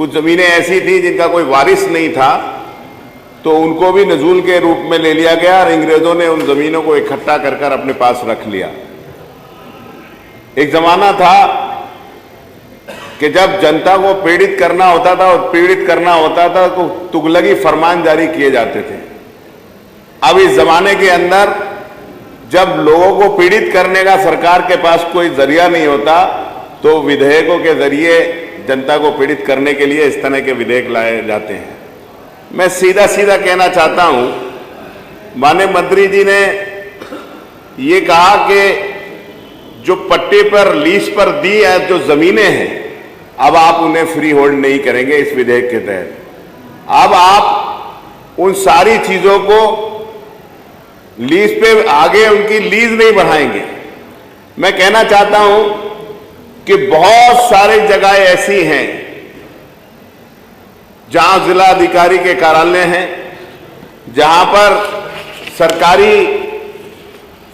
कुछ ज़मीनें ऐसी थी जिनका कोई वारिस नहीं था, तो उनको भी नजूल के रूप में ले लिया गया और अंग्रेजों ने उन ज़मीनों को इकट्ठा कर कर अपने पास रख लिया। एक ज़माना था कि जब जनता को पीड़ित करना होता था तो तुगलकी फरमान जारी किए जाते थे। अब इस जमाने के अंदर जब लोगों को पीड़ित करने का सरकार के पास कोई जरिया नहीं होता, तो विधेयकों के जरिए जनता को पीड़ित करने के लिए इस तरह के विधेयक लाए जाते हैं। मैं सीधा सीधा कहना चाहता हूं, माननीय मंत्री जी ने ये कहा कि जो पट्टे पर लीज पर दी है जो जमीनें हैं, अब आप उन्हें फ्री होल्ड नहीं करेंगे इस विधेयक के तहत। अब आप उन सारी चीजों को लीज पे आगे उनकी लीज नहीं बढ़ाएंगे। मैं कहना चाहता हूं कि बहुत सारी जगह ऐसी हैं जहां जिला अधिकारी के कार्यालय हैं, जहां पर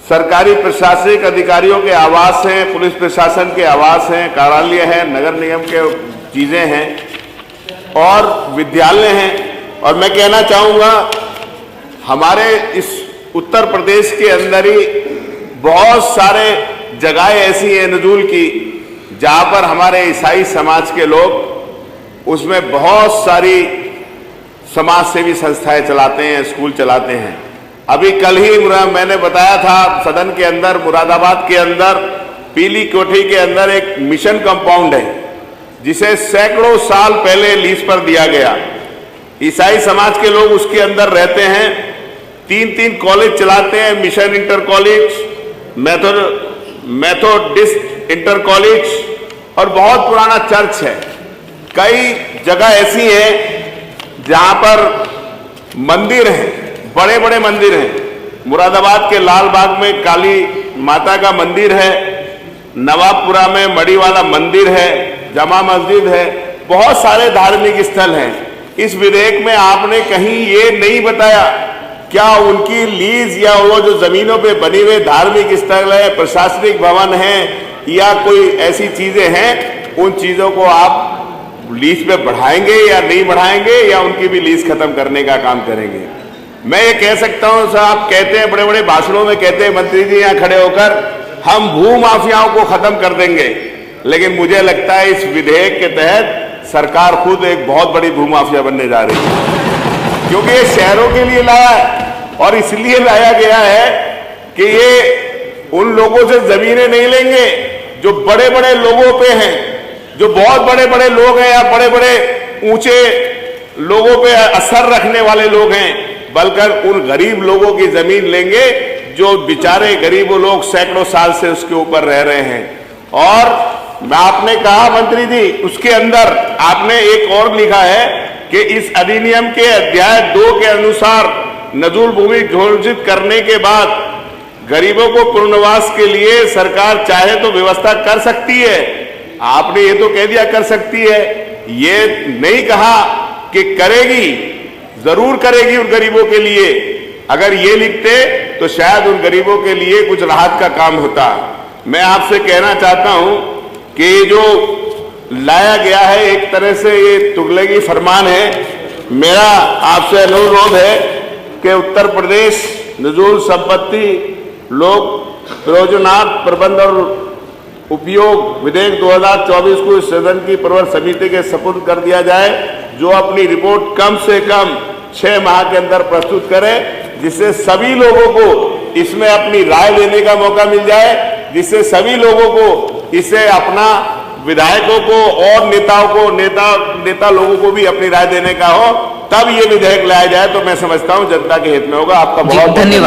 सरकारी प्रशासनिक अधिकारियों के आवास हैं, पुलिस प्रशासन के आवास हैं, कार्यालय हैं, नगर निगम के चीजें हैं और विद्यालय हैं। और मैं कहना चाहूंगा हमारे इस उत्तर प्रदेश के अंदर ही बहुत सारे जगहें ऐसी हैं नजूल की, जहां पर हमारे ईसाई समाज के लोग उसमें बहुत सारी समाज सेवी संस्थाएं चलाते हैं, स्कूल चलाते हैं। अभी कल ही मैंने बताया था सदन के अंदर, मुरादाबाद के अंदर पीली कोठी के अंदर एक मिशन कंपाउंड है जिसे सैकड़ों साल पहले लीज पर दिया गया। ईसाई समाज के लोग उसके अंदर रहते हैं, 3 कॉलेज चलाते हैं, mission inter college, Methodist inter college और बहुत पुराना चर्च है। कई जगह ऐसी है जहां पर मंदिर हैं, बड़े बड़े मंदिर हैं। मुरादाबाद के लाल बाग में काली माता का मंदिर है, नवाबपुरा में मड़ी वाला मंदिर है, जमा मस्जिद है, बहुत सारे धार्मिक स्थल हैं। इस विधेयक में आपने कहीं ये नहीं बताया क्या उनकी लीज या वो जो जमीनों पे बनी हुए धार्मिक स्थल है, प्रशासनिक भवन है या कोई ऐसी चीजें हैं, उन चीजों को आप लीज पे बढ़ाएंगे या नहीं बढ़ाएंगे या उनकी भी लीज खत्म करने का काम करेंगे। मैं ये कह सकता हूं साहब, कहते हैं बड़े बड़े भाषणों में कहते हैं मंत्री जी यहां खड़े होकर हम भू माफियाओं को खत्म कर देंगे, लेकिन मुझे लगता है इस विधेयक के तहत सरकार खुद एक बहुत बड़ी भू माफिया बनने जा रही है, क्योंकि ये शहरों के लिए लाया है और इसलिए लाया गया है कि ये उन लोगों से जमीनें नहीं लेंगे जो बड़े बड़े लोगों पे हैं, जो बहुत बड़े बड़े लोग हैं या बड़े बड़े ऊंचे लोगों पे असर रखने वाले लोग हैं, बल्कि उन गरीब लोगों की जमीन लेंगे जो बेचारे गरीबों लोग सैकड़ों साल से उसके ऊपर रह रहे हैं। और आपने कहा मंत्री जी, उसके अंदर आपने एक और लिखा है कि इस अधिनियम के अध्याय 2 के अनुसार नजूल भूमि घोषित करने के बाद गरीबों को पुनर्वास के लिए सरकार चाहे तो व्यवस्था कर सकती है। आपने ये तो कह दिया कर सकती है, ये नहीं कहा कि करेगी, जरूर करेगी उन गरीबों के लिए। अगर ये लिखते तो शायद उन गरीबों के लिए कुछ राहत का काम होता। मैं आपसे कहना चाहता हूं कि जो लाया गया है एक तरह से ये तुगलकी फरमान है। मेरा आपसे अनुरोध है कि उत्तर प्रदेश नजूल संपत्ति लोक प्रयोजनार्थ प्रबंध और उपयोग विधेयक 2024 को इस सदन की प्रवर समिति के सपुर्द कर दिया जाए, जो अपनी रिपोर्ट कम से कम 6 माह के अंदर प्रस्तुत करे, जिससे सभी लोगों को इसमें अपनी राय देने का मौका मिल जाए, जिससे सभी लोगों को इसे अपना विधायकों को और नेता लोगों को भी अपनी राय देने का हो, तब ये विधेयक लाया जाए तो मैं समझता हूं जनता के हित में होगा। आपका बहुत धन्यवाद।